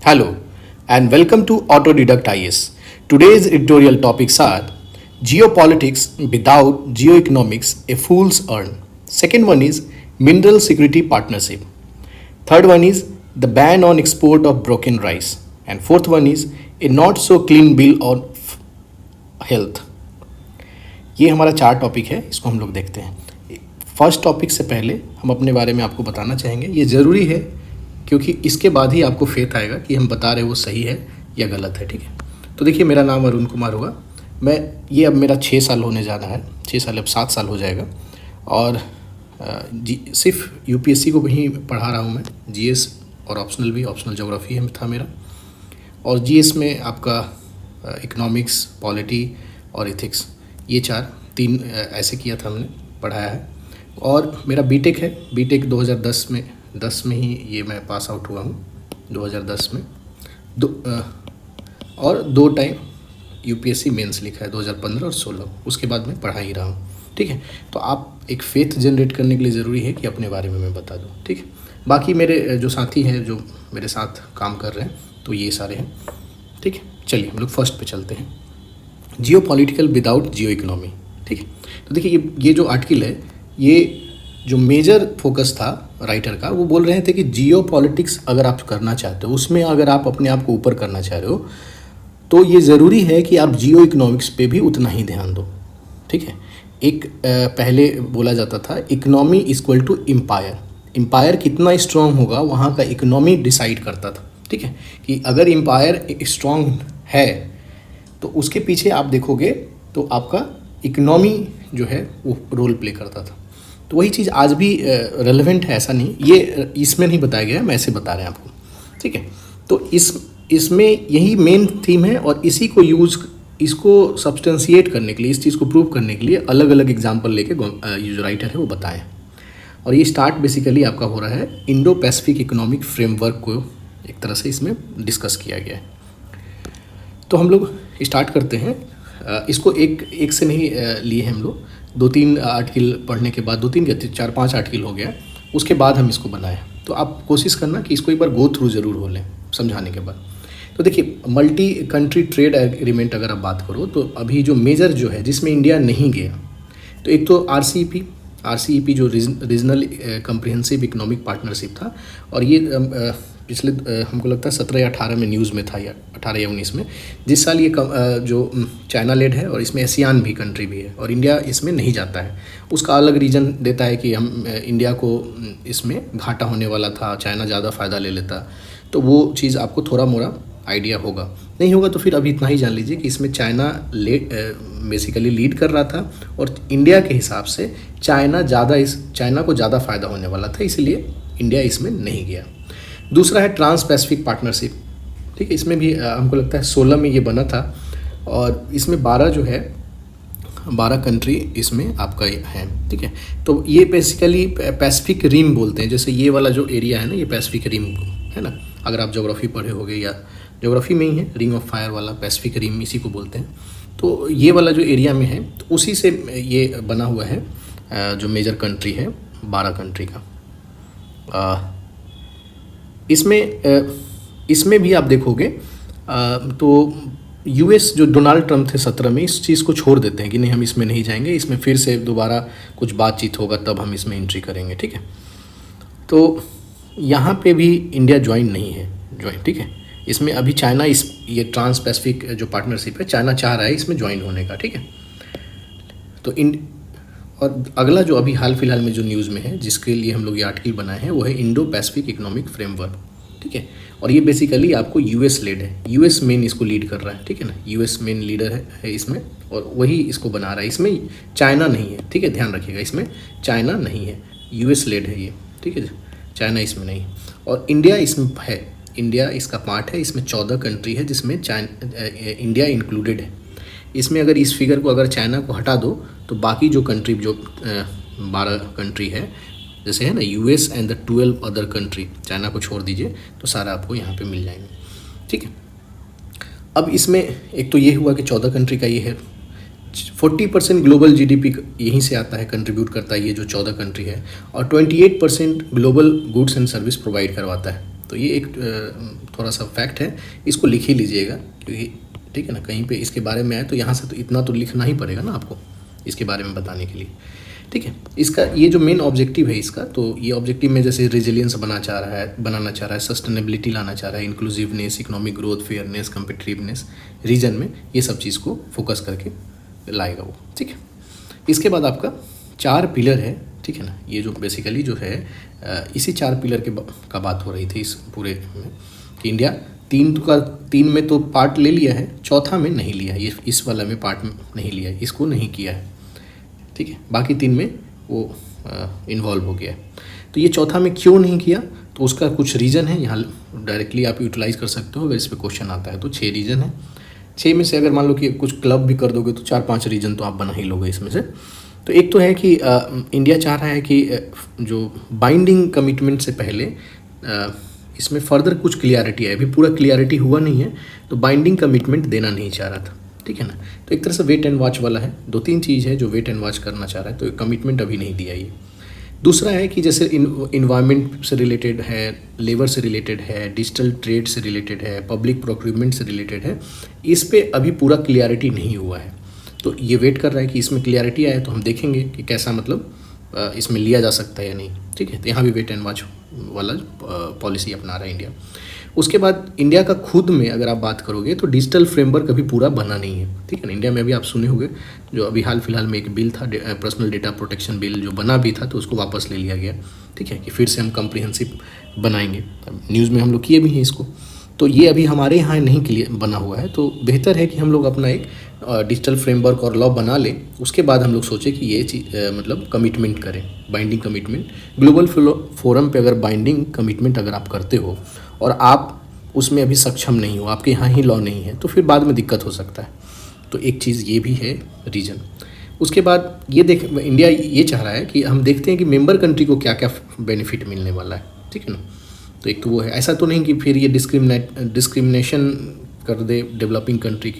Hello and welcome to Autodidact IS. Today's editorial topics are geopolitics without geoeconomics, a fool's earn. Second one is mineral security partnership. Third one is the ban on export of broken rice. And fourth one is a not so clean bill on health. ये हमारा चार topic है, इसको हम लोग देखते हैं। First topic से पहले हम अपने बारे में आपको बताना चाहेंगे, ये ज़रूरी है क्योंकि इसके बाद ही आपको फेथ आएगा कि हम बता रहे वो सही है या गलत है। ठीक है, तो देखिए मेरा नाम अरुण कुमार होगा। ये अब मेरा 6 साल होने जा रहा है, 6 साल अब 7 साल हो जाएगा। और सिर्फ यूपीएससी को ही पढ़ा रहा हूँ मैं, जीएस और ऑप्शनल भी, ऑप्शनल ज्योग्राफी है था मेरा। और जीएस में आपका इकोनॉमिक्स, पॉलिटी और एथिक्स, ये 3 ऐसे किया था हमने, पढ़ाया है। और मेरा बीटेक है, बीटेक 2010 में ही ये मैं पास आउट हुआ हूँ, 2010 में। और 2 टाइम यूपीएससी मेंस लिखा है, 2015 और 16। उसके बाद मैं पढ़ा ही रहा हूँ। ठीक है, तो आप एक फेथ जनरेट करने के लिए ज़रूरी है कि अपने बारे में मैं बता दूँ। ठीक है, बाकी मेरे जो साथी हैं जो मेरे साथ काम कर रहे हैं, तो ये सारे हैं। ठीक है, चलिए हम लोग फर्स्ट पे चलते हैं, जियो पॉलिटिकल विदाउट जियो इकोनॉमी। ठीक है, तो देखिए ये जो आर्टिकल है, ये जो मेजर फोकस था राइटर का, वो बोल रहे थे कि जियो पॉलिटिक्स अगर आप करना चाहते हो, उसमें अगर आप अपने आप को ऊपर करना चाह रहे हो, तो ये ज़रूरी है कि आप जियो इकोनॉमिक्स पे भी उतना ही ध्यान दो। ठीक है, एक पहले बोला जाता था economy equal to empire. Empire कितना स्ट्रांग होगा वहाँ का इकोनॉमी डिसाइड करता था। ठीक है, कि अगर एम्पायर स्ट्रांग है तो उसके पीछे आप देखोगे तो आपका इकोनॉमी जो है वो रोल प्ले करता था। तो वही चीज़ आज भी रेलेवेंट है, ऐसा नहीं, ये इसमें नहीं बताया गया है, मैं ऐसे बता रहे हैं आपको। ठीक है, तो इसमें यही मेन थीम है और इसी को इसको सब्सटेंशिएट करने के लिए, इस चीज़ को प्रूव करने के लिए अलग अलग एग्जाम्पल लेके ये जो राइटर है वो बताएं। और ये स्टार्ट बेसिकली आपका हो रहा है इंडो पैसिफिक इकोनॉमिक फ्रेमवर्क को एक तरह से इसमें डिस्कस किया गया है। तो हम लोग स्टार्ट करते हैं। इसको एक से नहीं लिए हम लोग, 2-3 आर्टिकल पढ़ने के बाद, 2-3 क्या 4-5 आर्टिकल हो गया, उसके बाद हम इसको बनाए। तो आप कोशिश करना कि इसको एक बार गो थ्रू ज़रूर हो लें समझाने के बाद। तो देखिए मल्टी कंट्री ट्रेड एग्रीमेंट अगर आप बात करो, तो अभी जो मेजर जो है जिसमें इंडिया नहीं गया, तो एक तो आरसीईपी जो रीजनल कम्प्रिहेंसिव इकोनॉमिक पार्टनरशिप था। और ये पिछले हमको लगता है 17 या 18 में न्यूज़ में था, या 18 या 19 में, जिस साल ये जो चाइना लेड है और इसमें एशियान भी कंट्री भी है और इंडिया इसमें नहीं जाता है। उसका अलग रीज़न देता है कि हम इंडिया को इसमें घाटा होने वाला था, चाइना ज़्यादा फ़ायदा ले लेता। तो वो चीज़ आपको थोड़ा मोड़ा आइडिया होगा, नहीं होगा तो फिर अभी इतना ही जान लीजिए कि इसमें चाइना बेसिकली लीड कर रहा था और इंडिया के हिसाब से चाइना को ज़्यादा फ़ायदा होने वाला था, इसलिए इंडिया इसमें नहीं गया। दूसरा है ट्रांस पैसिफिक पार्टनरशिप। ठीक है, इसमें भी हमको लगता है 16 में ये बना था और इसमें 12 कंट्री इसमें आपका है। ठीक है, तो ये बेसिकली पैसिफिक रिम बोलते हैं, जैसे ये वाला जो एरिया है ना, ये पैसिफिक रिम है ना, अगर आप ज्योग्राफी पढ़े होगे या ज्योग्राफी में ही है, रिंग ऑफ फायर वाला पैसिफिक रिम इसी को बोलते हैं। तो ये वाला जो एरिया में है, तो उसी से ये बना हुआ है जो मेजर कंट्री है 12 कंट्री का। इसमें भी आप देखोगे तो यूएस जो डोनाल्ड ट्रंप थे 17 में, इस चीज़ को छोड़ देते हैं कि नहीं हम इसमें नहीं जाएंगे, इसमें फिर से दोबारा कुछ बातचीत होगा तब हम इसमें एंट्री करेंगे। ठीक है, तो यहाँ पे भी इंडिया ज्वाइन नहीं है। ठीक है, इसमें अभी चाइना ये ट्रांस पैसिफिक जो पार्टनरशिप है, चाइना चाह रहा है इसमें ज्वाइन होने का। ठीक है, तो और अगला जो अभी हाल फिलहाल में जो न्यूज़ में है, जिसके लिए हम लोग ये आर्टिकल बनाए हैं, वो है इंडो पैसिफिक इकोनॉमिक फ्रेमवर्क। ठीक है, और ये बेसिकली आपको यूएस लेड है, यूएस मेन इसको लीड कर रहा है। ठीक है ना, यूएस मेन लीडर है इसमें और वही इसको बना रहा है। इसमें चाइना नहीं है। ठीक है, ध्यान रखिएगा, इसमें चाइना नहीं है, यूएस लेड है ये। ठीक है, चाइना इसमें नहीं। और इंडिया इसमें है, इंडिया इसका पार्ट है। इसमें 14 कंट्री है जिसमें इंडिया इंक्लूडेड है। इसमें अगर इस फिगर को, अगर चाइना को हटा दो, तो बाकी जो कंट्री जो 12 कंट्री है, जैसे है ना US and the 12 other country, China को छोड़ दीजिए, तो सारा आपको यहाँ पे मिल जाएंगे। ठीक है, अब इसमें एक तो ये हुआ कि 14 कंट्री का ये है, 40% ग्लोबल जीडीपी यहीं से आता है, कंट्रीब्यूट करता है ये जो 14 कंट्री है, और 28% global goods and service provide करवाता है। तो ये एक थोड़ा सा फैक्ट है, इसको लिख ही लीजिएगा, क्योंकि ठीक है ना, कहीं पे इसके बारे में आए तो यहाँ से तो इतना तो लिखना ही पड़ेगा ना आपको इसके बारे में बताने के लिए। ठीक है, इसका ये जो मेन ऑब्जेक्टिव है इसका, तो ये ऑब्जेक्टिव में जैसे रेजिलियंस बनाना चाह रहा है, सस्टेनेबिलिटी लाना चाह रहा है, inclusiveness, economic growth, fairness, competitiveness region में, ये सब चीज़ को फोकस करके लाएगा वो। ठीक है, इसके बाद आपका 4 पिलर है। ठीक है ना, ये जो बेसिकली जो है इसी 4 पिलर का बात हो रही थी इस पूरे में, कि इंडिया 3 में तो पार्ट ले लिया है, चौथा में नहीं लिया है, ये इस वाला में पार्ट नहीं लिया है, इसको नहीं किया है। ठीक है, बाकी 3 में वो इन्वॉल्व हो गया है। तो ये चौथा में क्यों नहीं किया, तो उसका कुछ रीज़न है, यहाँ डायरेक्टली आप यूटिलाइज कर सकते हो अगर इस पर क्वेश्चन आता है तो। 6 रीज़न है, 6 में से अगर मान लो कि कुछ क्लब भी कर दोगे तो 4-5 रीज़न तो आप बना ही लोगे इसमें से। तो एक तो है कि इंडिया चाह रहा है कि जो बाइंडिंग कमिटमेंट से पहले इसमें फर्दर कुछ क्लियरिटी है, अभी पूरा क्लियरिटी हुआ नहीं है, तो बाइंडिंग कमिटमेंट देना नहीं चाह रहा था। ठीक है ना, तो एक तरह से वेट एंड वॉच वाला है, 2-3 चीज़ है जो वेट एंड वॉच करना चाह रहा है, तो कमिटमेंट अभी नहीं दिया ये। दूसरा है कि जैसे इन्वायरमेंट से रिलेटेड है, लेबर से रिलेटेड है, डिजिटल ट्रेड से रिलेटेड है, पब्लिक प्रोक्यूरमेंट से रिलेटेड है, इस पर अभी पूरा क्लियरिटी नहीं हुआ है, तो ये वेट कर रहा है कि इसमें क्लियरिटी आए तो हम देखेंगे कि कैसा मतलब इसमें लिया जा सकता है या नहीं। ठीक है, तो यहाँ भी वेट एंड वॉच वाला पॉलिसी अपना रहा है इंडिया। उसके बाद इंडिया का खुद में अगर आप बात करोगे तो डिजिटल फ्रेमवर्क अभी पूरा बना नहीं है। ठीक है ना, इंडिया में अभी आप सुने होंगे जो अभी हाल फिलहाल में एक बिल था, पर्सनल डेटा प्रोटेक्शन बिल, जो बना भी था तो उसको वापस ले लिया गया। ठीक है, कि फिर से हम कम्प्रिहेंसिव बनाएंगे, न्यूज़ में हम लोग किए भी हैं इसको। तो ये अभी हमारे यहाँ नहीं क्लियर बना हुआ है, तो बेहतर है कि हम लोग अपना एक डिजिटल फ्रेमवर्क और लॉ बना लें, उसके बाद हम लोग सोचें कि ये चीज़ मतलब कमिटमेंट करें, बाइंडिंग कमिटमेंट। ग्लोबल फोरम पे अगर बाइंडिंग कमिटमेंट अगर आप करते हो और आप उसमें अभी सक्षम नहीं हो, आपके यहाँ ही लॉ नहीं है, तो फिर बाद में दिक्कत हो सकता है। तो एक चीज़ ये भी है रीजन। उसके बाद ये इंडिया ये चाह रहा है कि हम देखते हैं कि मेंबर कंट्री को क्या क्या बेनिफिट मिलने वाला है। ठीक है ना, तो एक तो वो है, ऐसा तो नहीं कि फिर ये डिस्क्रिमिनेशन कर दे डेवलपिंग कंट्री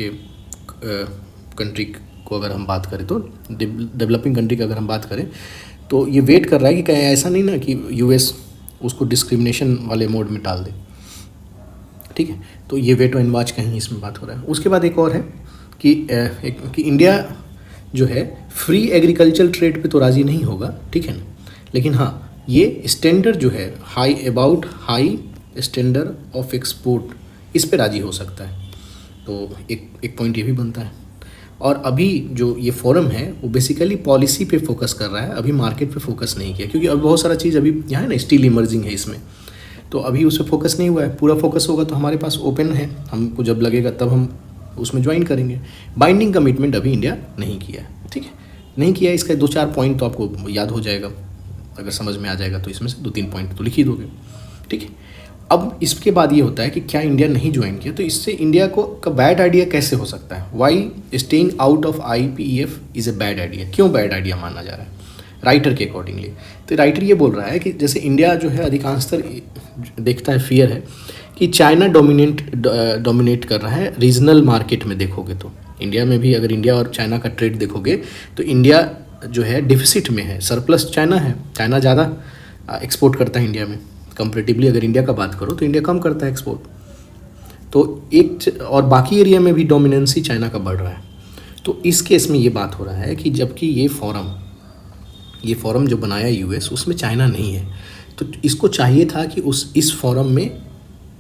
को अगर हम बात करें, तो डेवलपिंग कंट्री की अगर हम बात करें तो ये वेट कर रहा है कि कहीं ऐसा नहीं ना कि यूएस उसको डिस्क्रिमिनेशन वाले मोड में डाल दे। ठीक है, तो ये वेट एंड वॉच कहीं इसमें बात हो रहा है। उसके बाद एक और है कि इंडिया जो है फ्री एग्रीकल्चर ट्रेड पे तो राज़ी नहीं होगा। ठीक है ना, लेकिन हाँ ये स्टैंडर्ड जो है हाई स्टैंडर्ड ऑफ एक्सपोर्ट, इस पे राज़ी हो सकता है। तो एक पॉइंट ये भी बनता है। और अभी जो ये फोरम है वो बेसिकली पॉलिसी पे फोकस कर रहा है, अभी मार्केट पे फोकस नहीं किया, क्योंकि अभी बहुत सारा चीज़ अभी यहाँ है ना, स्टील इमर्जिंग है इसमें, तो अभी उस पर फोकस नहीं हुआ है। पूरा फोकस होगा तो हमारे पास ओपन है, हमको जब लगेगा तब हम उसमें ज्वाइन करेंगे। बाइंडिंग कमिटमेंट अभी इंडिया नहीं किया है। ठीक है, नहीं किया, इसका 2-4 पॉइंट तो आपको याद हो जाएगा, अगर समझ में आ जाएगा तो इसमें से 2-3 पॉइंट तो लिख ही दोगे। ठीक है, अब इसके बाद ये होता है कि क्या इंडिया नहीं ज्वाइन किया, तो इससे इंडिया को का बैड आइडिया कैसे हो सकता है। Why staying out of IPEF is a bad idea, क्यों बैड आइडिया माना जा रहा है राइटर के अकॉर्डिंगली। तो राइटर ये बोल रहा है कि जैसे इंडिया जो है अधिकांशतर देखता है, फियर है कि चाइना डोमिनेट कर रहा है रीजनल मार्केट में। देखोगे तो इंडिया में भी अगर इंडिया और चाइना का ट्रेड देखोगे तो इंडिया जो है डिफिसिट में है, सरप्लस चाइना है। चाइना ज़्यादा एक्सपोर्ट करता है इंडिया में कंपेरेटिवली, अगर इंडिया का बात करो तो इंडिया कम करता है एक्सपोर्ट। तो एक और बाकी एरिया में भी डोमिनेंसी चाइना का बढ़ रहा है। तो इस केस में ये बात हो रहा है कि जबकि ये फोरम जो बनाया यूएस, उसमें चाइना नहीं है, तो इसको चाहिए था कि इस फोरम में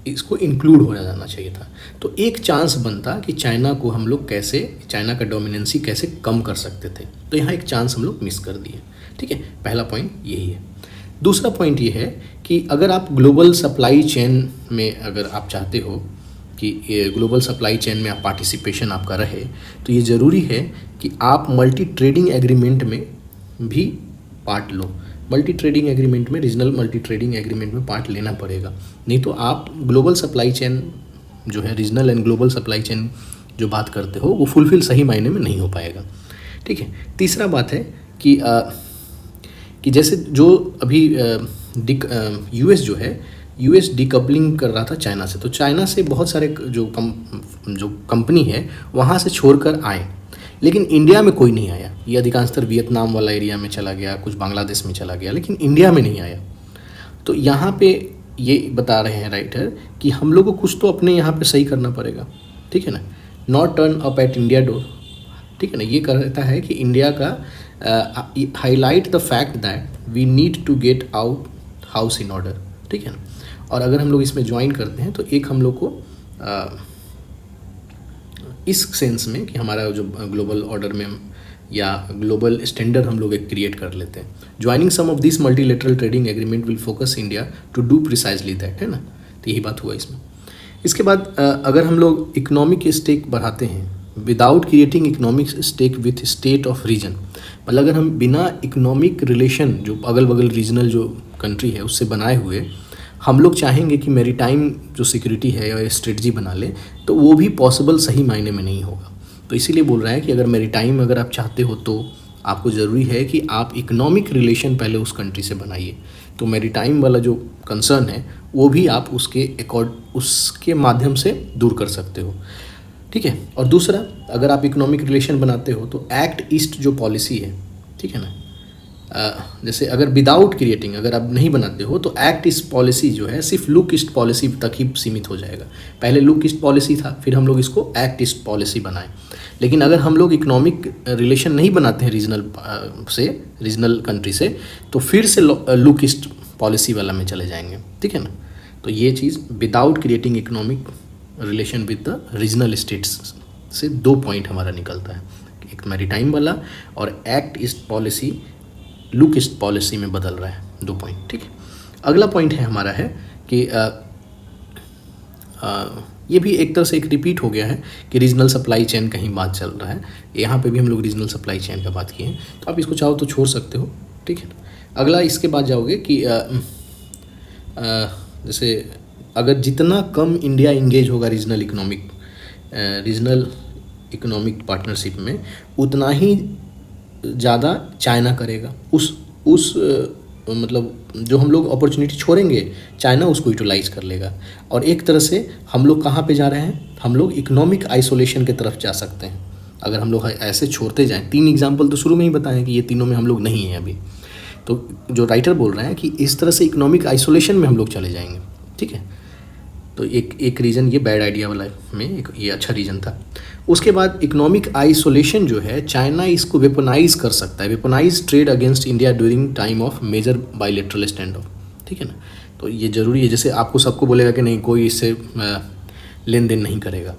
इसको इंक्लूड हो जाना चाहिए था। तो एक चांस बनता कि चाइना को हम लोग कैसे, चाइना का डोमिनेंसी कैसे कम कर सकते थे, तो यहाँ एक चांस हम लोग मिस कर दिए। ठीक है, पहला पॉइंट यही है। दूसरा पॉइंट ये है कि अगर आप ग्लोबल सप्लाई चेन में अगर आप चाहते हो कि ग्लोबल सप्लाई चेन में आप पार्टिसिपेशन आपका रहे, तो ये ज़रूरी है कि आप मल्टी ट्रेडिंग एग्रीमेंट में भी पार्ट लो। मल्टी ट्रेडिंग एग्रीमेंट में, रीजनल मल्टी ट्रेडिंग एग्रीमेंट में पार्ट लेना पड़ेगा, नहीं तो आप ग्लोबल सप्लाई चेन जो है, regional and global supply chain जो बात करते हो, वो फुलफिल सही मायने में नहीं हो पाएगा। ठीक है, तीसरा बात है कि जैसे जो अभी यूएस जो है, यूएस डिकपलिंग कर रहा था चाइना से, तो चाइना से बहुत सारे जो कंपनी है वहाँ से छोड़कर आए, लेकिन इंडिया में कोई नहीं आया। ये अधिकांशतर वियतनाम वाला एरिया में चला गया, कुछ बांग्लादेश में चला गया, लेकिन इंडिया में नहीं आया। तो यहाँ पे ये बता रहे हैं राइटर कि हम लोग को कुछ तो अपने यहाँ पे सही करना पड़ेगा, ठीक है ना, not turn up at India door, ठीक है ना। ये कहता है कि इंडिया का highlight the fact that we need to get out house in order, ठीक है ना। और अगर हम लोग इसमें ज्वाइन करते हैं तो एक हम लोग को इस सेंस में कि हमारा जो ग्लोबल ऑर्डर में या ग्लोबल स्टैंडर्ड हम लोग एक क्रिएट कर लेते हैं। Joining some of this multilateral trading agreement will focus India to do precisely that, है ना। तो यही बात हुआ इसमें। इसके बाद अगर हम लोग इकोनॉमिक स्टेक बढ़ाते हैं without creating economic stake with state of region, मतलब अगर हम बिना इकोनॉमिक रिलेशन जो अगल बगल रीजनल जो कंट्री है उससे बनाए हुए हम लोग चाहेंगे कि मैरीटाइम जो सिक्योरिटी है या स्ट्रेटजी बना ले, तो वो भी पॉसिबल सही मायने में नहीं होगा। तो इसीलिए बोल रहा है कि अगर मैरीटाइम अगर आप चाहते हो तो आपको ज़रूरी है कि आप इकोनॉमिक रिलेशन पहले उस कंट्री से बनाइए। तो मैरीटाइम वाला जो कंसर्न है वो भी आप उसके माध्यम से दूर कर सकते हो, ठीक है। और दूसरा, अगर आप इकोनॉमिक रिलेशन बनाते हो तो एक्ट ईस्ट जो पॉलिसी है, ठीक है ना, जैसे अगर विदाउट क्रिएटिंग अगर आप नहीं बनाते हो तो एक्ट ईस्ट पॉलिसी जो है सिर्फ लुक ईस्ट पॉलिसी तक ही सीमित हो जाएगा। पहले लुक ईस्ट पॉलिसी था, फिर हम लोग इसको एक्ट ईस्ट पॉलिसी बनाएं। लेकिन अगर हम लोग इकोनॉमिक रिलेशन नहीं बनाते हैं रीजनल कंट्री से, तो फिर से लुक ईस्ट पॉलिसी वाला में चले जाएंगे, ठीक है ना। तो ये चीज़ without creating economic relation with the regional states से 2 पॉइंट हमारा निकलता है, एक मैरीटाइम वाला और act east policy look east policy में बदल रहा है, 2 पॉइंट, ठीक है। अगला पॉइंट है हमारा है कि ये भी एक तरह से एक रिपीट हो गया है कि रीजनल सप्लाई चेन का ही बात चल रहा है। यहाँ पे भी हम लोग रीजनल सप्लाई चेन का बात किए हैं, तो आप इसको चाहो तो छोड़ सकते हो, ठीक है। अगला इसके बाद जाओगे कि जैसे अगर जितना कम इंडिया इंगेज होगा रीजनल इकोनॉमिक पार्टनरशिप में, उतना ही ज़्यादा चाइना करेगा। उस मतलब जो हम लोग अपॉर्चुनिटी छोड़ेंगे चाइना उसको यूटिलाइज कर लेगा। और एक तरह से हम लोग कहाँ पे जा रहे हैं, हम लोग इकोनॉमिक आइसोलेशन की तरफ जा सकते हैं अगर हम लोग ऐसे छोड़ते जाएं। 3 एग्जांपल तो शुरू में ही बताएं कि ये तीनों में हम लोग नहीं हैं अभी। तो जो राइटर बोल रहे हैं कि इस तरह से इकोनॉमिक आइसोलेशन में हम लोग चले जाएंगे, ठीक है। तो एक रीज़न ये बैड आइडिया वाला में ये अच्छा रीज़न था। उसके बाद इकोनॉमिक आइसोलेशन जो है, चाइना इसको वेपनाइज कर सकता है, weaponize trade against India during time of major bilateral stand off, ठीक है ना। तो ये ज़रूरी है, जैसे आपको सबको बोलेगा कि नहीं कोई इससे लेन देन नहीं करेगा,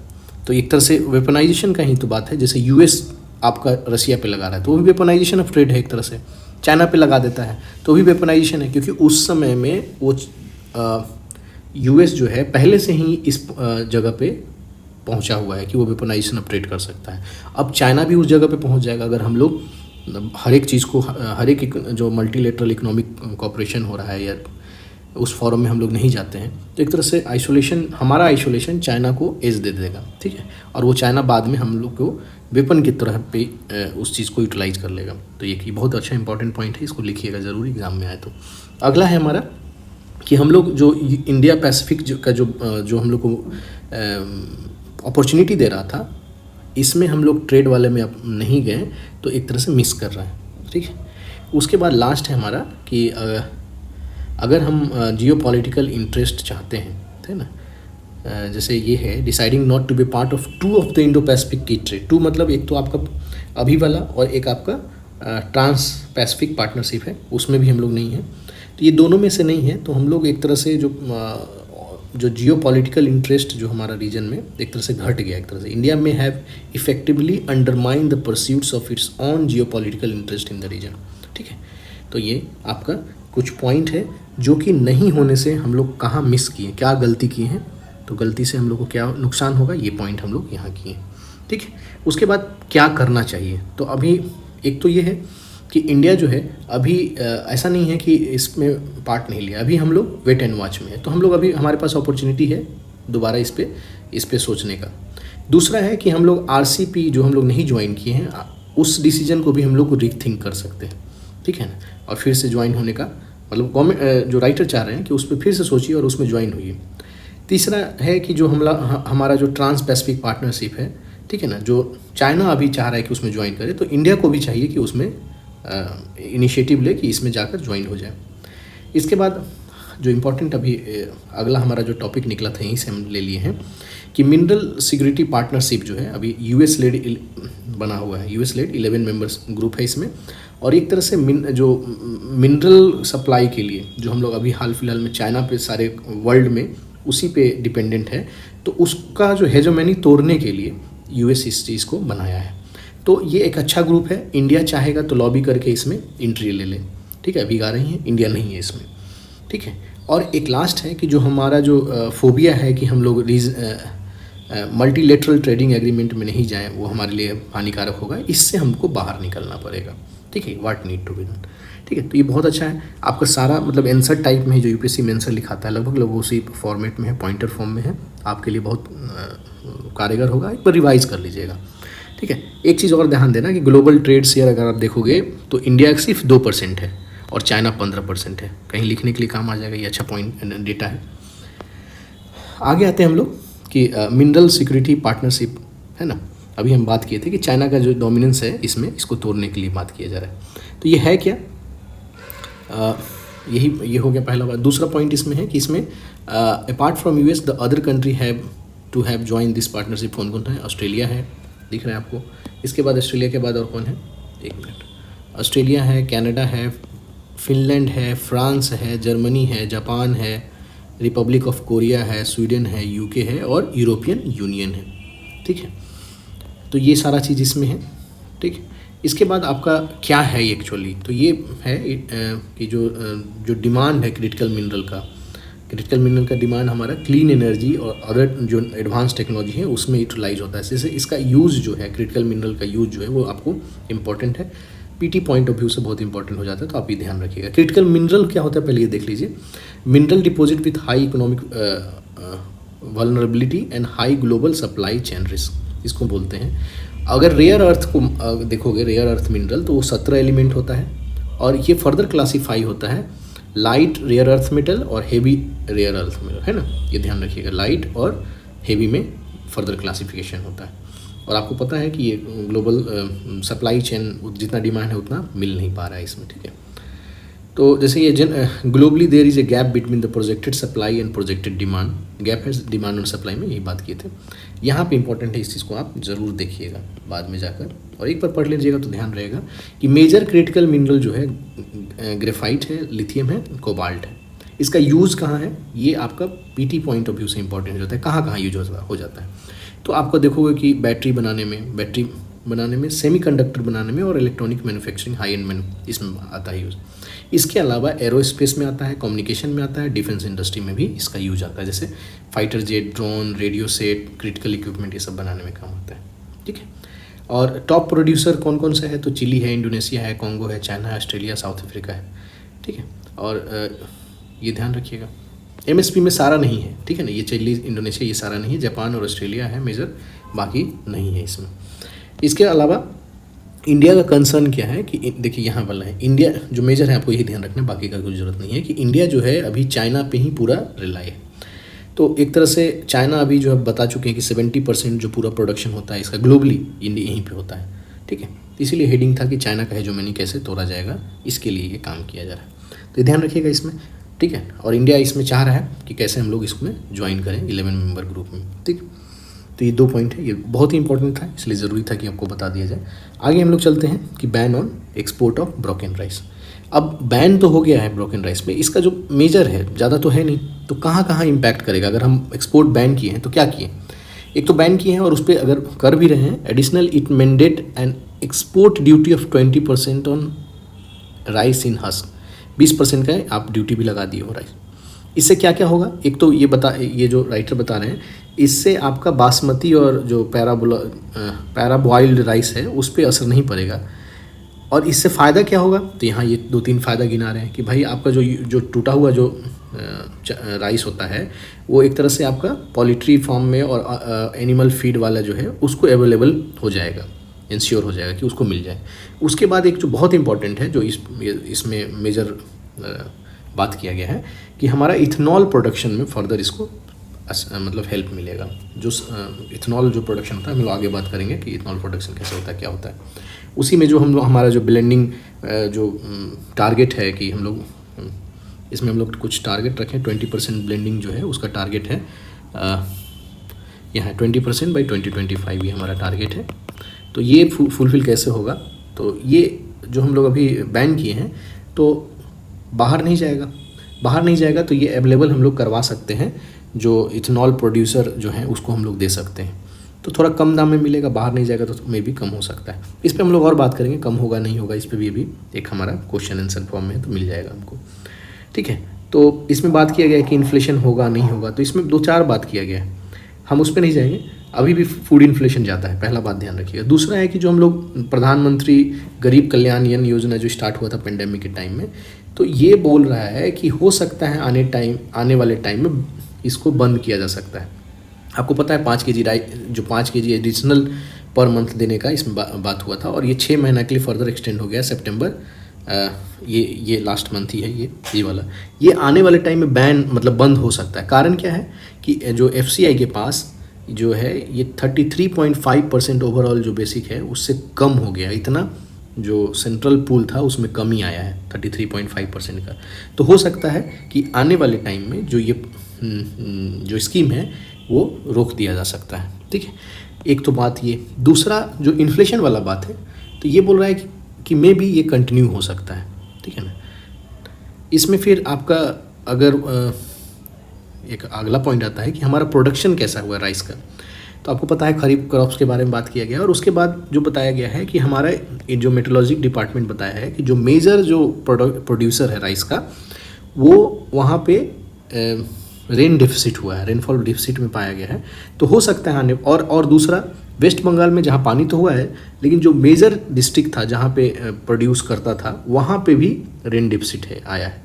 तो एक तरह से वेपनाइजेशन का ही तो बात है। जैसे यूएस आपका रसिया पे लगा रहा है तो वो भी वेपनाइजेशन ऑफ ट्रेड है एक तरह से। चाइना पे लगा देता है तो भी वेपनाइजेशन है, क्योंकि उस समय में वो यूएस जो है पहले से ही इस जगह पे पहुंचा हुआ है कि वो वेपनाइजेशन ऑफ ट्रेड कर सकता है। अब चाइना भी उस जगह पे पहुंच जाएगा अगर हम लोग हर एक चीज़ को, हर एक जो मल्टीलेटरल इकोनॉमिक कोऑपरेशन हो रहा है या उस फॉरम में हम लोग नहीं जाते हैं, तो एक तरह से हमारा आइसोलेशन चाइना को एज दे देगा, ठीक है। और वो चाइना बाद में हम लोग को वेपन की तरह पे उस चीज़ को यूटिलाइज कर लेगा। तो ये बहुत अच्छा इंपॉर्टेंट पॉइंट है, इसको लिखिएगा ज़रूर एग्जाम में आए तो। अगला है हमारा कि हम लोग जो इंडिया पैसिफिक का जो हम लोग को अपॉर्चुनिटी दे रहा था, इसमें हम लोग ट्रेड वाले में अब नहीं गए तो एक तरह से मिस कर रहे हैं, ठीक है। उसके बाद लास्ट है हमारा कि अगर हम जियो पॉलिटिकल इंटरेस्ट चाहते हैं, है ना, जैसे ये है deciding not to be part of 2 of the Indo Pacific की ट्रेड। 2 मतलब एक तो आपका अभी वाला और एक आपका ट्रांस पैसिफिक पार्टनरशिप है, उसमें भी हम लोग नहीं हैं। तो ये दोनों में से नहीं है, तो हम लोग एक तरह से जो जियो पॉलिटिकल इंटरेस्ट जो हमारा रीजन में एक तरह से घट गया। एक तरह से इंडिया में have effectively undermine the pursuits of its own geopolitical interest in the region, ठीक है। तो ये आपका कुछ पॉइंट है जो कि नहीं होने से हम लोग कहाँ मिस किए, क्या गलती की हैं, तो गलती से हम लोग को क्या नुकसान होगा, ये पॉइंट हम लोग यहाँ किए, ठीक है। उसके बाद क्या करना चाहिए, तो अभी एक तो ये है कि इंडिया जो है अभी ऐसा नहीं है कि इसमें पार्ट नहीं लिया, अभी हम लोग वेट एंड वॉच में है। तो हम लोग अभी हमारे पास अपॉर्चुनिटी है दोबारा इस पे सोचने का। दूसरा है कि हम लोग RCP जो हम लोग नहीं ज्वाइन किए हैं, उस डिसीजन को भी हम लोग को रीथिंक कर सकते हैं, ठीक है ना, और फिर से ज्वाइन होने का मतलब गवर्नमेंट जो राइटर चाह रहे हैं कि उस पर फिर से सोचिए और उसमें ज्वाइन होइए। तीसरा है कि जो हमारा जो ट्रांस पैसिफिक पार्टनरशिप है, ठीक है ना, जो चाइना अभी चाह रहा है कि उसमें ज्वाइन करे, तो इंडिया को भी चाहिए कि उसमें इनिशिएटिव ले कि इसमें जाकर ज्वाइन हो जाए। इसके बाद जो इम्पोर्टेंट अभी अगला हमारा जो टॉपिक निकला था यहीं से हम ले लिए हैं कि मिनरल सिक्योरिटी पार्टनरशिप जो है अभी यूएस लेड बना हुआ है, यूएस लेड 11 मेंबर्स ग्रुप है इसमें। और एक तरह से जो मिनरल सप्लाई के लिए जो हम लोग अभी हाल फिलहाल में चाइना पे सारे वर्ल्ड में उसी पे डिपेंडेंट है, तो उसका जो हेजोमनी तोड़ने के लिए यूएस इस चीज़ को बनाया है। तो ये एक अच्छा ग्रुप है। इंडिया चाहेगा तो लॉबी करके इसमें एंट्री ले ले, ठीक है। अभी आ रही है, इंडिया नहीं है इसमें, ठीक है। और एक लास्ट है कि जो हमारा जो फोबिया है कि हम लोग मल्टीलेटरल ट्रेडिंग एग्रीमेंट में नहीं जाएं, वो हमारे लिए हानिकारक होगा, इससे हमको बाहर निकलना पड़ेगा, ठीक है। What need to be done, ठीक है। तो ये बहुत अच्छा है। आपका सारा मतलब आंसर टाइप में जो यूपीएससी में आंसर लिखाता है लगभग उसी फॉर्मेट में है, पॉइंटर फॉर्म में है, आपके लिए बहुत कारगर होगा। एक बार रिवाइज कर लीजिएगा, ठीक है। एक चीज़ और ध्यान देना कि ग्लोबल ट्रेड शेयर अगर आप देखोगे तो इंडिया सिर्फ 2% है और चाइना 15% है। कहीं लिखने के लिए काम आ जाएगा, ये अच्छा पॉइंट डेटा है। आगे आते हैं हम लोग कि मिनरल सिक्योरिटी पार्टनरशिप है ना। अभी हम बात किए थे कि चाइना का जो डोमिनेंस है इसमें, इसको तोड़ने के लिए बात किया जा रहा है। तो ये है क्या, ये हो गया पहला बात। दूसरा पॉइंट इसमें है कि इसमें apart from US the other country have to have join this partnership. कौन कौन है? ऑस्ट्रेलिया है, दिख रहा है आपको। इसके बाद ऑस्ट्रेलिया के बाद और कौन है, एक मिनट, ऑस्ट्रेलिया है, कनाडा है, फिनलैंड है, फ्रांस है, जर्मनी है, जापान है, रिपब्लिक ऑफ कोरिया है, स्वीडन है, यूके है और यूरोपियन यूनियन है, ठीक है। तो ये सारा चीज़ इसमें है, ठीक है। इसके बाद आपका क्या है एक्चुअली, तो ये है कि जो डिमांड है क्रिटिकल मिनरल का डिमांड हमारा क्लीन एनर्जी और अदर जो एडवांस टेक्नोलॉजी है उसमें यूटिलाइज होता है। जैसे इसका यूज़ जो है, क्रिटिकल मिनरल का यूज़ जो है वो आपको इम्पॉर्टेंट है, पीटी पॉइंट ऑफ व्यू से बहुत इंपॉर्टेंट हो जाता है, तो आप ये ध्यान रखिएगा। क्रिटिकल मिनरल क्या होता है पहले ये देख लीजिए। Mineral deposit with high economic vulnerability and high global supply chain risk, इसको बोलते हैं। अगर रेयर अर्थ को देखोगे, रेयर अर्थ मिनरल, तो वो 17 एलिमेंट होता है और ये फर्दर क्लासीफाई होता है लाइट रेयर अर्थ मेटल और हेवी रेयर अर्थ मेटल, है ना। ये ध्यान रखिएगा, लाइट और हेवी में फर्दर क्लासिफिकेशन होता है। और आपको पता है कि ये ग्लोबल सप्लाई चेन जितना डिमांड है उतना मिल नहीं पा रहा है इसमें, ठीक है। तो जैसे ये globally there is a gap between the projected supply and projected demand, gap है डिमांड और सप्लाई में, यही बात किए थे। यहाँ पे इंपॉर्टेंट है, इस चीज़ को आप ज़रूर देखिएगा बाद में जाकर, और एक बार पढ़ लीजिएगा तो ध्यान रहेगा कि मेजर क्रिटिकल मिनरल जो है ग्रेफाइट है, लिथियम है, कोबाल्ट है। इसका यूज़ कहाँ है, ये आपका पीटी पॉइंट ऑफ व्यू से इंपॉर्टेंट हो जाता है, कहाँ कहाँ यूज हो जाता है। तो आपको देखोगे कि बैटरी बनाने में, सेमीकंडक्टर बनाने में और इलेक्ट्रॉनिक मैन्युफैक्चरिंग, हाई एंड इसमें आता है यूज़। इसके अलावा एरोस्पेस में आता है, कम्युनिकेशन में आता है, डिफेंस इंडस्ट्री में भी इसका यूज आता है। जैसे fighter jet, drone, radio set, critical equipment, ये सब बनाने में काम आता है, ठीक है। और टॉप प्रोड्यूसर कौन कौन सा है, तो चिली है, इंडोनेशिया है, कॉन्गो है, चाइना है, ऑस्ट्रेलिया, साउथ अफ्रीका है, ठीक है। और ये ध्यान रखिएगा एमएसपी में सारा नहीं है, ठीक है ना। ये चिली, इंडोनेशिया, ये सारा नहीं है। जापान और ऑस्ट्रेलिया है मेजर, बाकी नहीं है इसमें। इसके अलावा इंडिया का कंसर्न क्या है कि देखिए यहाँ वाला है, इंडिया जो मेजर है, आपको यही ध्यान रखना, बाकी का कोई ज़रूरत नहीं है, कि इंडिया जो है अभी चाइना पे ही पूरा रिलाई है। तो एक तरह से चाइना अभी जो है बता चुके हैं कि 70% जो पूरा प्रोडक्शन होता है इसका ग्लोबली इंडिया यहीं पे होता है, ठीक है। इसीलिए हेडिंग था कि चाइना का हेजोमनी कैसे तोड़ा जाएगा, इसके लिए ये काम किया जा रहा है। तो ये ध्यान रखिएगा इसमें, ठीक है। और इंडिया इसमें चाह रहा है कि कैसे हम लोग इसमें ज्वाइन करें 11 मेंबर ग्रुप में, ठीक। तो ये 2 पॉइंट है, ये बहुत ही इंपॉर्टेंट था, इसलिए ज़रूरी था कि आपको बता दिया जाए। आगे हम लोग चलते हैं कि ban on export of broken rice. अब बैन तो हो गया है ब्रोकन राइस में, इसका जो मेजर है, ज़्यादा तो है नहीं, तो कहाँ कहाँ इम्पैक्ट करेगा। अगर हम एक्सपोर्ट बैन किए हैं तो क्या किए, एक तो बैन किए हैं और उस पर अगर कर भी रहे हैं, additional it mandate an export duty of 20% on rice in husk, 20% का आप ड्यूटी भी लगा दिए हो राइस। इससे क्या क्या होगा, एक तो ये जो राइटर बता रहे हैं, इससे आपका बासमती और जो पैराबॉइल्ड राइस है उस पर असर नहीं पड़ेगा। और इससे फ़ायदा क्या होगा, तो यहाँ ये 2-3 फ़ायदा गिना रहे हैं कि भाई आपका जो टूटा हुआ जो राइस होता है वो एक तरह से आपका पोल्ट्री फार्म में और एनिमल फीड वाला जो है उसको अवेलेबल हो जाएगा, इंश्योर हो जाएगा कि उसको मिल जाए। उसके बाद एक जो बहुत इंपॉर्टेंट है, जो इसमें मेजर बात किया गया है कि हमारा इथेनॉल प्रोडक्शन में फर्दर इसको मतलब हेल्प मिलेगा। जो इथेनॉल जो प्रोडक्शन होता है, हम लोग आगे बात करेंगे कि इथेनॉल प्रोडक्शन कैसे होता है, क्या होता है। उसी में जो हमारा जो ब्लेंडिंग जो टारगेट है कि हम लोग इसमें हम लोग कुछ टारगेट रखें। 20% ब्लेंडिंग जो है उसका टारगेट है यहाँ 20% बाई 2025 ये हमारा टारगेट है। तो ये फुलफिल कैसे होगा, तो ये जो हम लोग अभी बैन किए हैं तो बाहर नहीं जाएगा तो ये अवेलेबल हम लोग करवा सकते हैं। जो इथेनॉल प्रोड्यूसर जो हैं उसको हम लोग दे सकते हैं, तो थोड़ा कम दाम में मिलेगा। बाहर नहीं जाएगा तो मे भी कम हो सकता है। इस पर हम लोग और बात करेंगे, कम होगा नहीं होगा इस पर भी अभी एक हमारा क्वेश्चन आंसर फॉर्म में तो मिल जाएगा हमको, ठीक है। तो इसमें बात किया गया है कि इन्फ्लेशन होगा नहीं होगा, तो इसमें 2-4 बात किया गया है, हम उस पर नहीं जाएंगे। अभी भी फूड इन्फ्लेशन जाता है, पहला बात ध्यान रखिएगा। दूसरा है कि जो हम लोग प्रधानमंत्री गरीब कल्याण अन्न योजना जो स्टार्ट हुआ था पेंडेमिक के टाइम में, तो ये बोल रहा है कि हो सकता है आने वाले टाइम में इसको बंद किया जा सकता है। आपको पता है 5 kg जो 5 kg एडिशनल पर मंथ देने का इसमें बात हुआ था, और ये 6 महीना के लिए फर्दर एक्सटेंड हो गया सितंबर। ये लास्ट मंथ ही है ये वाला। ये आने वाले टाइम में बैन मतलब बंद हो सकता है। कारण क्या है कि जो FCI के पास जो है ये 33.5% ओवरऑल जो बेसिक है उससे कम हो गया। इतना जो सेंट्रल पूल था उसमें कमी आया है 33.5% का। तो हो सकता है कि आने वाले टाइम में जो स्कीम है वो रोक दिया जा सकता है, ठीक है। एक तो बात ये। दूसरा जो इन्फ्लेशन वाला बात है, तो ये बोल रहा है कि मे भी ये कंटिन्यू हो सकता है, ठीक है ना। इसमें फिर आपका अगर एक अगला पॉइंट आता है कि हमारा प्रोडक्शन कैसा हुआ राइस का। तो आपको पता है खरीफ क्रॉप्स के बारे में बात किया गया, और उसके बाद जो बताया गया है कि हमारा जो मेट्रोलॉजी डिपार्टमेंट बताया है कि जो मेजर जो प्रोड्यूसर है राइस का, वो वहाँ पे रेन डिफिसिट हुआ है, रेनफॉल डिफिसिट में पाया गया है। तो हो सकता है आने और दूसरा वेस्ट बंगाल में जहाँ पानी तो हुआ है, लेकिन जो मेजर डिस्ट्रिक्ट था जहाँ पे प्रोड्यूस करता था वहाँ पे भी रेन डिफिसिट आया है।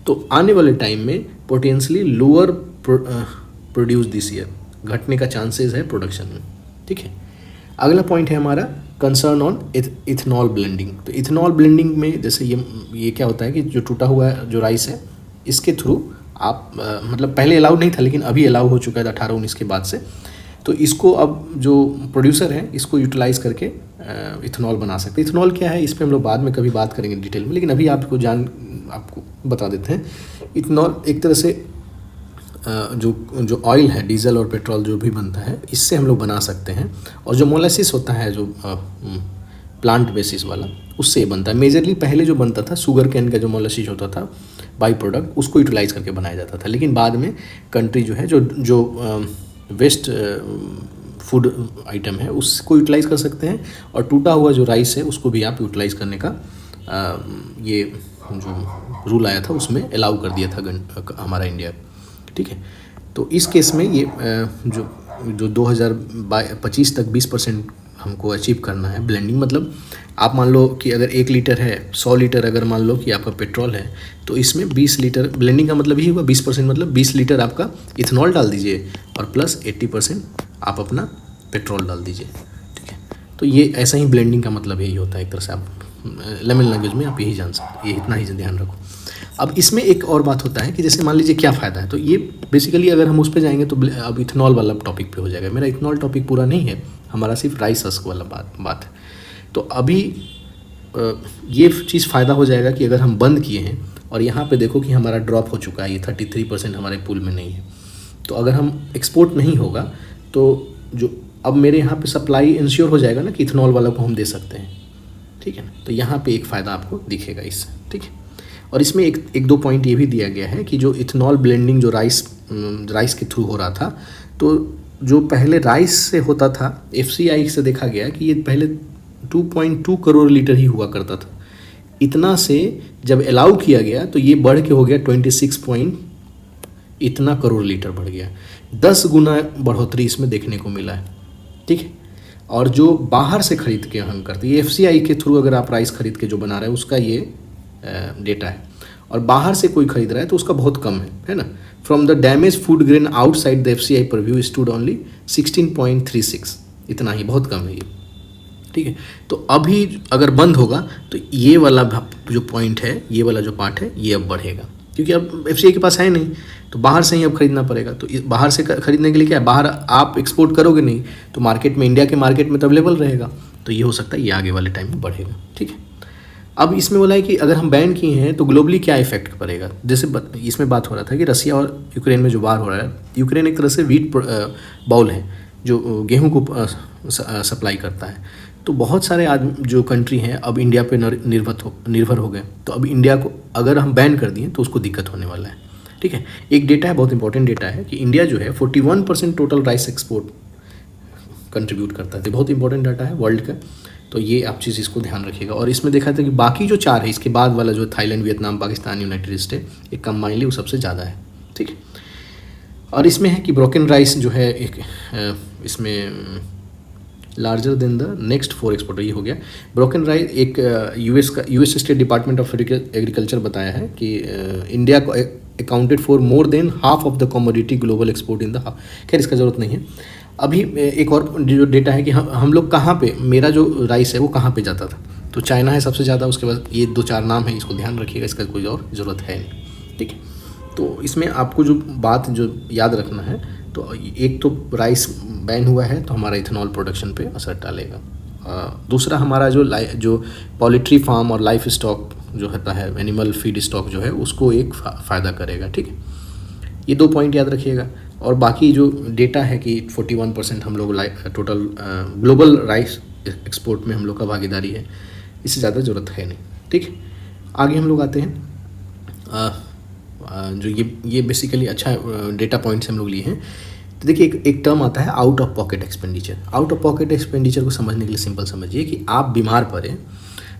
तो आने वाले टाइम में potentially lower produce this year, घटने का चांसेस है प्रोडक्शन में, ठीक है। अगला पॉइंट है हमारा कंसर्न ऑन इथेनॉल ब्लेंडिंग। तो इथेनॉल ब्लेंडिंग में जैसे ये क्या होता है कि जो टूटा हुआ जो राइस है इसके थ्रू आप मतलब पहले अलाउ नहीं था, लेकिन अभी अलाउ हो चुका है 18-19 के बाद से। तो इसको अब जो प्रोड्यूसर है इसको यूटिलाइज़ करके इथेनॉल बना सकते हैं। इथेनॉल क्या है इस पर हम लोग बाद में कभी बात करेंगे डिटेल में, लेकिन अभी आपको बता देते हैं। इथेनॉल एक तरह से जो ऑयल है, डीजल और पेट्रोल जो भी बनता है, इससे हम लोग बना सकते हैं। और जो मोलेसिस होता है जो प्लांट बेसिस वाला, उससे ये बनता है। मेजरली पहले जो बनता था शुगर कैन का जो मोलेसिस होता था बाई प्रोडक्ट, उसको यूटिलाइज़ करके बनाया जाता था। लेकिन बाद में कंट्री जो है जो वेस्ट फूड आइटम है उसको यूटिलाइज़ कर सकते हैं, और टूटा हुआ जो राइस है उसको भी आप यूटिलाइज़ करने का ये जो रूल आया था उसमें अलाउ कर दिया था हमारा इंडिया, ठीक है। तो इस केस में ये जो 2025 तक 20% हमको अचीव करना है ब्लेंडिंग। मतलब आप मान लो कि अगर 1 लीटर है, 100 लीटर अगर मान लो कि आपका पेट्रोल है, तो इसमें 20 लीटर ब्लेंडिंग का मतलब ही हुआ 20%, मतलब 20 लीटर आपका इथेनॉल डाल दीजिए और प्लस 80% आप अपना पेट्रोल डाल दीजिए, ठीक है। तो ये ऐसा ही ब्लेंडिंग का मतलब यही होता है एक तरह से। आप लेमन लैंग्वेज में आप यही जान सकते, ये इतना ही ध्यान रखो। अब इसमें एक और बात होता है कि जैसे मान लीजिए क्या फ़ायदा है, तो ये बेसिकली अगर हम उस पर जाएंगे तो अब इथेनॉल वाला टॉपिक पे हो जाएगा। मेरा इथेनॉल टॉपिक पूरा नहीं है, हमारा सिर्फ राइस हस्क वाला बात है। तो अभी ये चीज़ फ़ायदा हो जाएगा कि अगर हम बंद किए हैं और यहाँ पे देखो कि हमारा ड्रॉप हो चुका है, ये 33% हमारे पूल में नहीं है। तो अगर हम एक्सपोर्ट नहीं होगा तो जो अब मेरे यहाँ पे सप्लाई इंश्योर हो जाएगा ना कि इथेनॉल वाला को हम दे सकते हैं, ठीक है ना। तो यहाँ पे एक फ़ायदा आपको दिखेगा इससे, ठीक है। और इसमें एक दो पॉइंट ये भी दिया गया है कि जो इथेनॉल ब्लेंडिंग जो राइस के थ्रू हो रहा था, तो जो पहले राइस से होता था FCI से देखा गया कि ये पहले 2.2 करोड़ लीटर ही हुआ करता था। इतना से जब अलाउ किया गया तो ये बढ़ के हो गया 26 इतना करोड़ लीटर बढ़ गया। 10 गुना बढ़ोतरी इसमें देखने को मिला है, ठीक है। और जो बाहर से खरीद के हम करते हैं, ये FCI के थ्रू अगर आप राइस खरीद के जो बना रहे हैं उसका ये डेटा है, और बाहर से कोई खरीद रहा है तो उसका बहुत कम है ना। From the damage food grain outside the FCI purview stood only 16.36, इतना ही, बहुत कम है ये, ठीक है। तो अभी अगर बंद होगा तो ये वाला जो पॉइंट है, ये वाला जो पार्ट है, ये अब बढ़ेगा, क्योंकि अब FCI के पास है नहीं, तो बाहर से ही अब खरीदना पड़ेगा। तो बाहर से खरीदने के लिए क्या है, बाहर आप एक्सपोर्ट करोगे नहीं तो मार्केट में, इंडिया के मार्केट में तो अवेलेबल रहेगा। तो ये हो सकता है ये आगे वाले टाइम में बढ़ेगा, ठीक है। अब इसमें बोला है कि अगर हम बैन किए हैं तो ग्लोबली क्या इफेक्ट पड़ेगा। जैसे इसमें बात हो रहा था कि रसिया और यूक्रेन में जो वार हो रहा है, यूक्रेन एक तरह से वीट बाउल है जो गेहूं को सप्लाई करता है। तो बहुत सारे आदमी जो कंट्री हैं अब इंडिया पे निर्भर हो गए। तो अब इंडिया को अगर हम बैन कर दिए तो उसको दिक्कत होने वाला है। ठीक है, एक डेटा है, बहुत इंपॉर्टेंट डेटा है कि इंडिया जो है 41% टोटल राइस एक्सपोर्ट कंट्रीब्यूट करता है। तो बहुत इंपॉर्टेंट डाटा है वर्ल्ड का। तो ये आप चीज़ इसको ध्यान रखिएगा। और इसमें देखा था कि बाकी जो 4 है, इसके बाद वाला जो Thailand, Vietnam, Pakistan, United state, एक कंबाइनली वो सबसे ज़्यादा है। ठीक है, और इसमें है कि ब्रोकन राइस जो है एक इसमें larger than the next 4 exporter, ये हो गया ब्रोकन राइस। एक US state department of agriculture बताया है कि इंडिया को accounted for more than half of the commodity global export in the. खैर इसका ज़रूरत नहीं है। अभी एक और जो डेटा है कि हम लोग कहाँ पे, मेरा जो राइस है वो कहाँ पे जाता था, तो चाइना है सबसे ज़्यादा। उसके बाद ये 2-4 नाम है, इसको ध्यान रखिएगा, इसका कोई और ज़रूरत है नहीं। ठीक है, तो इसमें आपको जो बात जो याद रखना है, तो एक तो राइस बैन हुआ है तो हमारा इथेनॉल प्रोडक्शन पे असर डालेगा। दूसरा हमारा जो पोल्ट्री फार्म और लाइफ स्टॉक जो होता है, एनिमल फीड स्टॉक जो है, उसको एक फ़ायदा करेगा। ठीक है, ये 2 पॉइंट याद रखिएगा। और बाकी जो डेटा है कि 41% हम लोग टोटल ग्लोबल राइस एक्सपोर्ट में हम लोग का भागीदारी है, इससे ज़्यादा ज़रूरत है नहीं। ठीक है, आगे हम लोग आते हैं जो ये बेसिकली अच्छा डेटा पॉइंट्स हम लोग लिए हैं। तो देखिए एक टर्म आता है out of pocket expenditure. Out of pocket expenditure को समझने के लिए सिंपल समझिए कि आप बीमार पड़े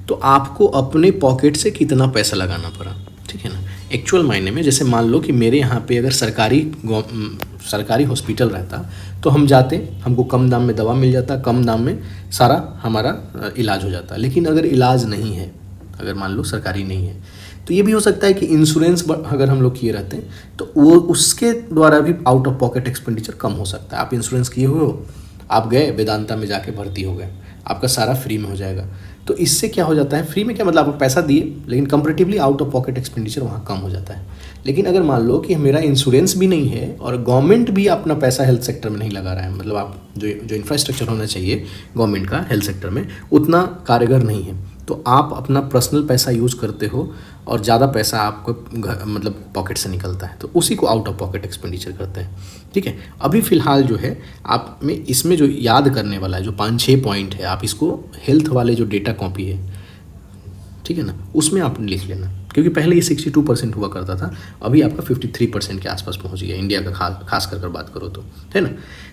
तो आपको अपने पॉकेट से कितना पैसा लगाना पड़ा। ठीक है ना, एक्चुअल मायने में। जैसे मान लो कि मेरे यहाँ पे अगर सरकारी हॉस्पिटल रहता तो हम जाते, हमको कम दाम में दवा मिल जाता, कम दाम में सारा हमारा इलाज हो जाता। लेकिन अगर इलाज नहीं है, अगर मान लो सरकारी नहीं है, तो ये भी हो सकता है कि इंश्योरेंस अगर हम लोग किए रहते हैं तो वो उसके द्वारा भी आउट ऑफ पॉकेट एक्सपेंडिचर कम हो सकता है। आप इंश्योरेंस किए हुए हो, आप गए वेदांता में जाके भर्ती हो गए, आपका सारा फ्री में हो जाएगा। तो इससे क्या हो जाता है, फ्री में क्या मतलब आप पैसा दिए, लेकिन comparatively out of pocket expenditure वहाँ कम हो जाता है। लेकिन अगर मान लो कि मेरा इंश्योरेंस भी नहीं है और गवर्नमेंट भी अपना पैसा हेल्थ सेक्टर में नहीं लगा रहा है, मतलब आप जो इंफ्रास्ट्रक्चर होना चाहिए गवर्नमेंट का हेल्थ सेक्टर में उतना कारगर नहीं है, तो आप अपना पर्सनल पैसा यूज़ करते हो और ज़्यादा पैसा आपको मतलब पॉकेट से निकलता है, तो उसी को आउट ऑफ पॉकेट एक्सपेंडिचर करते हैं। ठीक है, अभी फ़िलहाल जो है आप में इसमें जो याद करने वाला है जो 5-6 पॉइंट है, आप इसको हेल्थ वाले जो डेटा कॉपी है, ठीक है ना, उसमें आप लिख लेना। क्योंकि पहले ये 62% हुआ करता था, अभी आपका 53% के आसपास पहुंच गया इंडिया का, खास कर बात करो तो, है ना।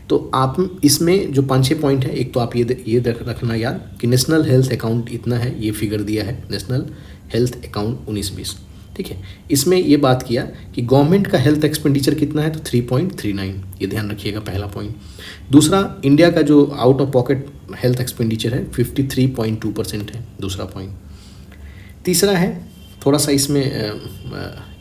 तो आप इसमें जो 5-6 पॉइंट है, एक तो आप ये रखना याद कि नेशनल हेल्थ अकाउंट इतना है, ये फिगर दिया है नेशनल हेल्थ अकाउंट 19-20। ठीक है, इसमें ये बात किया कि गवर्नमेंट का हेल्थ एक्सपेंडिचर कितना है, तो 3.39, ये ध्यान रखिएगा, पहला पॉइंट। दूसरा, इंडिया का जो out of pocket health expenditure है 53.2% है, दूसरा पॉइंट। तीसरा है, थोड़ा सा इसमें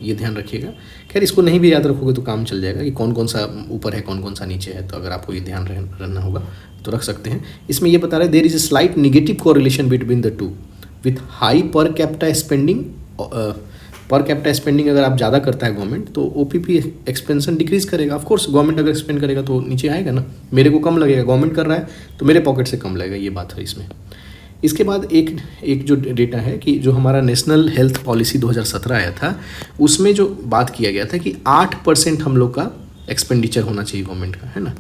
ये ध्यान रखिएगा, खैर इसको नहीं भी याद रखोगे तो काम चल जाएगा कि कौन कौन सा ऊपर है कौन कौन सा नीचे है, तो अगर आपको ये ध्यान रहना होगा तो रख सकते हैं। इसमें ये बता रहा है there is a slight negative correlation between the two with high per capita spending. Per capita spending अगर आप ज़्यादा करता है गवर्नमेंट तो ओपीपी एक्सपेंशन डिक्रीज करेगा। ऑफ कोर्स गवर्नमेंट अगर एक्सपेंड करेगा तो नीचे आएगा ना, मेरे को कम लगेगा, गवर्नमेंट कर रहा है तो मेरे पॉकेट से कम लगेगा, ये बात है इसमें। इसके बाद एक जो डेटा है कि जो हमारा नेशनल हेल्थ पॉलिसी 2017 आया था, उसमें जो बात किया गया था कि 8% हम लोग का एक्सपेंडिचर होना चाहिए गवर्नमेंट का, है ना।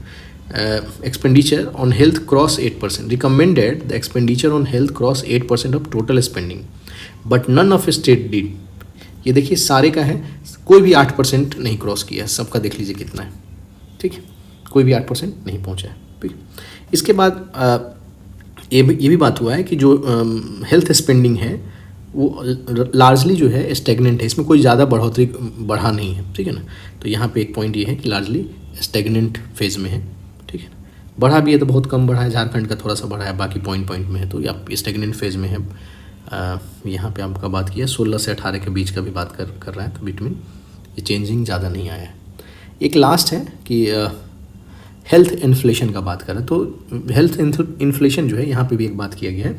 Expenditure on health cross 8%, recommended the expenditure on health cross 8% of total spending, but none of state did. ये देखिए सारे का है, कोई भी 8% नहीं क्रॉस किया है, सबका देख लीजिए कितना है। ठीक है, कोई भी 8% नहीं पहुँचा है। ठीक, इसके बाद ये भी बात हुआ है कि जो हेल्थ स्पेंडिंग है वो लार्जली जो है स्टेगनेंट है, इसमें कोई ज़्यादा बढ़ा नहीं है। ठीक है ना, तो यहाँ पे एक पॉइंट ये है कि लार्जली स्टेगनेंट फेज़ में है। ठीक है, बढ़ा भी है तो बहुत कम बढ़ा है, झारखंड का थोड़ा सा बढ़ा है, बाकी पॉइंट में है, तो आप स्टेगनेंट फेज़ में है। यहाँ पे आपका बात किया 16 से 18 के बीच का भी बात कर रहा है, तो बिटवीन ये चेंजिंग ज़्यादा नहीं आया है। एक लास्ट है कि हेल्थ इन्फ्लेशन का बात करें तो हेल्थ इन्फ्लेशन जो है यहाँ पे भी एक बात किया गया है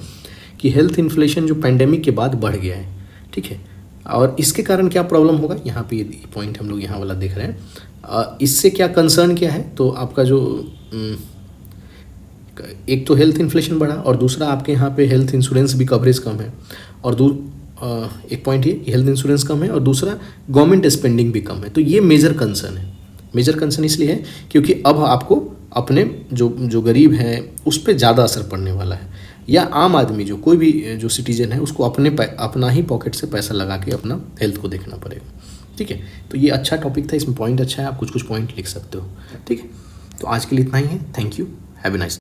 कि हेल्थ इन्फ्लेशन जो पैंडेमिक के बाद बढ़ गया है। ठीक है, और इसके कारण क्या प्रॉब्लम होगा, यहाँ पे ये पॉइंट हम लोग यहाँ वाला देख रहे हैं। इससे क्या कंसर्न क्या है, तो आपका जो एक तो हेल्थ इन्फ्लेशन बढ़ा और दूसरा आपके यहाँ पे हेल्थ इंश्योरेंस भी कवरेज कम है, और एक पॉइंट ये कि हेल्थ इंश्योरेंस कम है और दूसरा गवर्नमेंट स्पेंडिंग भी कम है। तो ये मेजर कंसर्न है। मेजर कंसर्न इसलिए है क्योंकि अब आपको अपने जो गरीब हैं उस पर ज़्यादा असर पड़ने वाला है, या आम आदमी जो कोई भी जो सिटीजन है उसको अपना ही पॉकेट से पैसा लगा के अपना हेल्थ को देखना पड़ेगा। ठीक है, तो ये अच्छा टॉपिक था, इसमें पॉइंट अच्छा है, आप कुछ कुछ पॉइंट लिख सकते हो। ठीक है, तो आज के लिए इतना ही है। Thank you, have a nice.